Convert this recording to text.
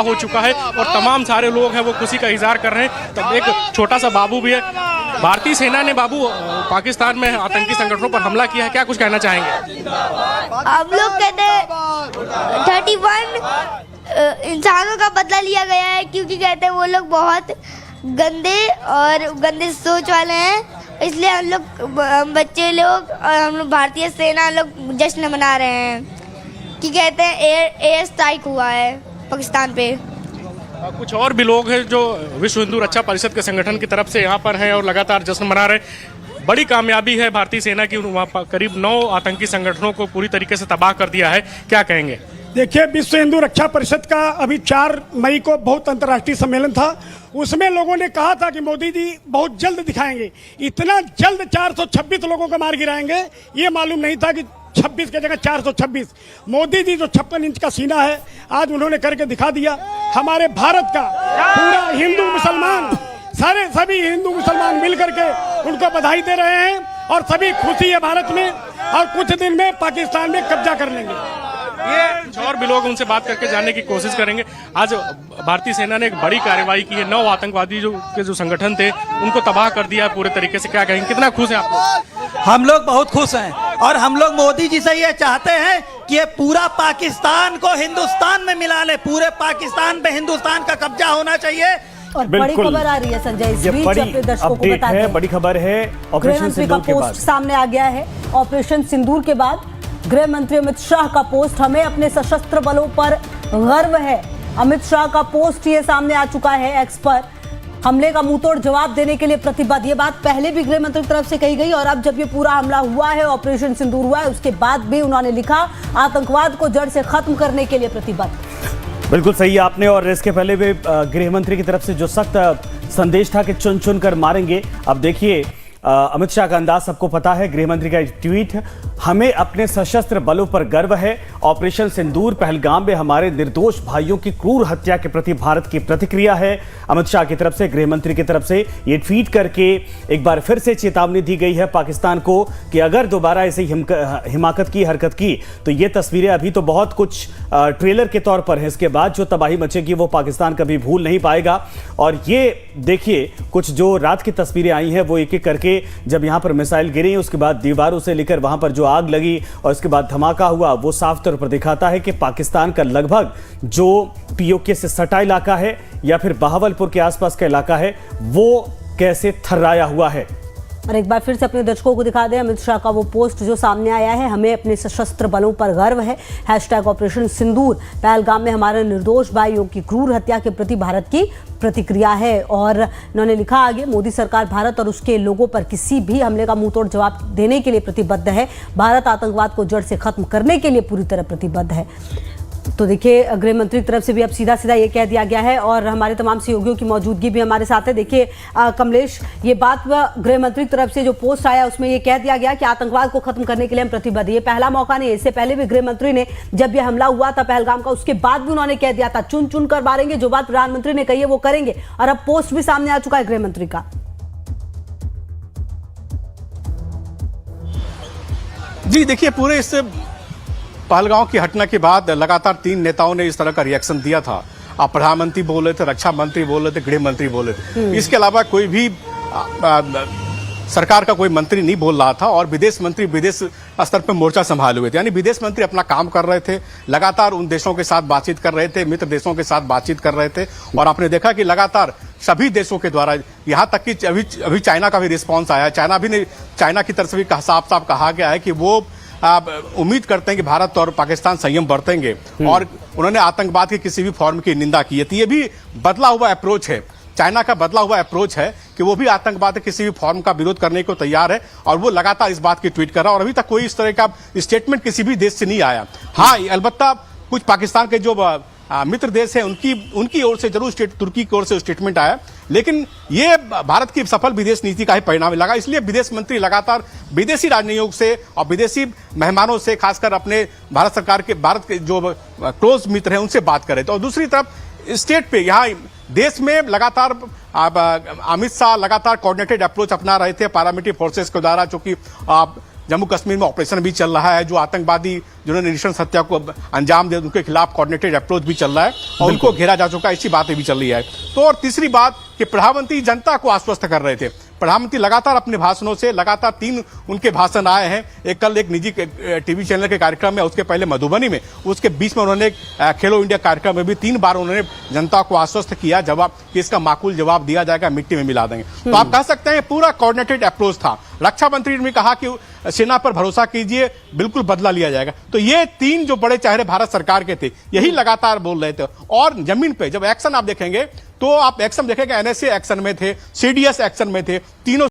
पूरा हो चुका है और तमाम सारे लोग हैं वो खुशी का इजहार कर रहे हैं। तब एक छोटा सा बाबू भी है। भारतीय सेना ने बाबू पाकिस्तान में आतंकी संगठनों पर हमला किया है, क्या कुछ कहना चाहेंगे? हम लोग कहते हैं 31 इंसानों का बदला लिया गया है, क्योंकि कहते हैं वो लोग बहुत गंदे सोच वाले हैं, इसलिए हम बच्चे लोग और हम लोग भारतीय सेना लोग जश्न मना रहे हैं कि कहते हैं एयर स्ट्राइक हुआ है पाकिस्तान पे। कुछ और भी लोग हैं जो विश्व हिंदू रक्षा परिषद के संगठन की तरफ से यहाँ पर हैं और लगातार जश्न मना रहे हैं। बड़ी कामयाबी है भारतीय सेना की, वहाँ पर करीब 9 आतंकी संगठनों को पूरी तरीके से तबाह कर दिया है, क्या कहेंगे? देखिए, विश्व हिंदू रक्षा परिषद का अभी 4 मई को बहुत अंतर्राष्ट्रीय सम्मेलन था। उसमें लोगों ने कहा था कि मोदी जी बहुत जल्द दिखाएंगे। इतना जल्द 426 लोगों को मार गिराएंगे, ये मालूम नहीं था कि 26 की जगह 426। मोदी जी जो 56 इंच का सीना है, आज उन्होंने करके दिखा दिया। हमारे भारत का पूरा हिंदू मुसलमान, सभी हिंदू मुसलमान मिल करके उनको बधाई दे रहे हैं और सभी खुशी है भारत में, और कुछ दिन में पाकिस्तान में कब्जा कर लेंगे। ये और भी लोग उनसे बात करके जानने की कोशिश करेंगे। आज भारतीय सेना ने एक बड़ी कार्रवाई की है, 9 आतंकवादी जो संगठन थे उनको तबाह कर दिया है पूरे तरीके से, क्या कहेंगे? कितना खुश हैं आप लोग? हम लोग बहुत खुश हैं और हम लोग मोदी जी से ये चाहते हैं कि ये पूरा पाकिस्तान को हिंदुस्तान में मिला ले। पूरे पाकिस्तान पे हिंदुस्तान का कब्जा होना चाहिए। और बड़ी खबर आ रही है संजय, इस बीच अपने दर्शकों को बता दें, बड़ी खबर है। ऑपरेशन सिंदूर के बाद सामने आ गया है। ऑपरेशन सिंदूर के बाद गृह मंत्री अमित शाह का पोस्ट, हमें अपने सशस्त्र बलों पर गर्व है। अमित शाह का पोस्ट ये सामने आ चुका है एक्स पर। हमले का मुंहतोड़ जवाब देने के लिए प्रतिबद्ध। ये बात पहले भी गृह मंत्री की तरफ से कही गई और अब जब ये पूरा हमला हुआ है, ऑपरेशन सिंदूर हुआ है, उसके बाद भी उन्होंने लिखा आतंकवाद को जड़ से खत्म करने के लिए प्रतिबद्ध। बिल्कुल सही आपने। और इसके पहले भी गृह मंत्री की तरफ से जो सख्त संदेश था कि चुन चुन कर मारेंगे, अब देखिए अमित शाह का अंदाज सबको पता है। गृह मंत्री का एक ट्वीट, हमें अपने सशस्त्र बलों पर गर्व है। ऑपरेशन सिंदूर पहलगाम में हमारे निर्दोष भाइयों की क्रूर हत्या के प्रति भारत की प्रतिक्रिया है। अमित शाह की तरफ से, गृह मंत्री की तरफ से ये ट्वीट करके एक बार फिर से चेतावनी दी गई है पाकिस्तान को कि अगर दोबारा ऐसी हिमाकत की हरकत की तो ये तस्वीरें अभी तो बहुत कुछ ट्रेलर के तौर पर है, इसके बाद जो तबाही मचेगी वो पाकिस्तान कभी भूल नहीं पाएगा। और ये देखिए कुछ जो रात की तस्वीरें आई हैं वो एक एक करके, जब यहां पर मिसाइल गिरी उसके बाद दीवारों से लेकर वहां पर जो आग लगी और उसके बाद धमाका हुआ, वो साफ तौर पर दिखाता है कि पाकिस्तान का लगभग जो पीओके से सटा इलाका है या फिर बहावलपुर के आसपास का इलाका है वो कैसे थर्राया हुआ है। और एक बार फिर से अपने दर्शकों को दिखा दें अमित शाह का वो पोस्ट जो सामने आया है, हमें अपने सशस्त्र बलों पर गर्व है। हैशटैग ऑपरेशन सिंदूर, पहलगाम में हमारे निर्दोष भाइयों की क्रूर हत्या के प्रति भारत की प्रतिक्रिया है। और उन्होंने लिखा आगे, मोदी सरकार भारत और उसके लोगों पर किसी भी हमले का मुंहतोड़ जवाब देने के लिए प्रतिबद्ध है। भारत आतंकवाद को जड़ से खत्म करने के लिए पूरी तरह प्रतिबद्ध है। तो देखिए गृह मंत्री की तरफ से भी अब सीधा सीधा ये कह दिया गया है और हमारे तमाम सहयोगियों की मौजूदगी भी हमारे साथ है। देखिए कमलेश, ये बात गृह मंत्री की तरफ से जो पोस्ट आया उसमें ये कह दिया गया कि आतंकवाद को खत्म करने के लिए हम प्रतिबद्ध। ये पहला मौका नहीं है, इससे पहले भी गृह मंत्री ने जब ये हमला हुआ था पहलगाम का, उसके बाद भी उन्होंने कह दिया था चुन चुन कर मारेंगे, जो बात प्रधानमंत्री ने कही है वो करेंगे। और अब पोस्ट भी सामने आ चुका है गृह मंत्री का। जी देखिए, पूरे इस पहलगांव की घटना के बाद लगातार 3 नेताओं ने इस तरह का रिएक्शन दिया था। आप प्रधानमंत्री बोल रहे थे, रक्षा मंत्री बोल रहे थे, गृह मंत्री बोल रहे थे। इसके अलावा कोई भी सरकार का कोई मंत्री नहीं बोल रहा था और विदेश मंत्री विदेश स्तर पर मोर्चा संभाले हुए थे। यानी विदेश मंत्री अपना काम कर रहे थे, लगातार उन देशों के साथ बातचीत कर रहे थे, मित्र देशों के साथ बातचीत कर रहे थे। और आपने देखा कि लगातार सभी देशों के द्वारा, यहाँ तक कि अभी चाइना का भी रिस्पॉन्स आया। चाइना की तरफ से भी साफ साफ कहा गया है कि वो उम्मीद करते हैं कि भारत और पाकिस्तान संयम बरतेंगे और उन्होंने आतंकवाद की किसी भी फॉर्म की निंदा की है। तो ये भी बदला हुआ अप्रोच है, चाइना का बदला हुआ अप्रोच है कि वो भी आतंकवाद के किसी भी फॉर्म का विरोध करने को तैयार है और वो लगातार इस बात की ट्वीट कर रहा है। और अभी तक कोई इस तरह का स्टेटमेंट किसी भी देश से नहीं आया। हाँ, अलबत्ता कुछ पाकिस्तान के जो मित्र देश है उनकी ओर से जरूर तुर्की की ओर से स्टेटमेंट आया, लेकिन ये भारत की सफल विदेश नीति का ही परिणाम लगा। इसलिए विदेश मंत्री लगातार विदेशी राजनयिकों से और विदेशी मेहमानों से, खासकर अपने भारत के जो क्लोज मित्र हैं उनसे बात कर रहे थे। और दूसरी तरफ स्टेट पे यहाँ देश में लगातार अमित शाह लगातार कोऑर्डिनेटेड अप्रोच अपना रहे थे पैरामिलिट्री फोर्सेस के द्वारा, जो कि जम्मू कश्मीर में ऑपरेशन भी चल रहा है, जो आतंकवादी जिन्होंने नृशंस हत्या को अंजाम दिया उनके खिलाफ कोऑर्डिनेटेड अप्रोच भी चल रहा है और उनको घेरा जा चुका है, इसी बातें भी चल रही है। तो और तीसरी बात कि प्रधानमंत्री जनता को आश्वस्त कर रहे थे। प्रधानमंत्री लगातार अपने भाषणों से, लगातार 3 उनके भाषण आए हैं, कल एक निजी टीवी चैनल के कार्यक्रम में, उसके पहले मधुबनी में, उसके बीच में उन्होंने खेलो इंडिया कार्यक्रम में भी 3 बार उन्होंने जनता को आश्वस्त किया जवाब कि इसका माकूल जवाब दिया जाएगा, मिट्टी में मिला देंगे। तो आप कह सकते हैं पूरा कोऑर्डिनेटेड अप्रोच था। रक्षा मंत्री ने कहा कि सेना पर भरोसा कीजिए, बिल्कुल बदला लिया जाएगा। तो ये 3 जो बड़े चेहरे भारत सरकार के थे यही लगातार बोल रहे थे। और जमीन पे जब एक्शन आप देखेंगे तो आप एक्शन देखेंगे, एनएसए एक्शन में थे, सीडीएस एक्शन में थे, तीनों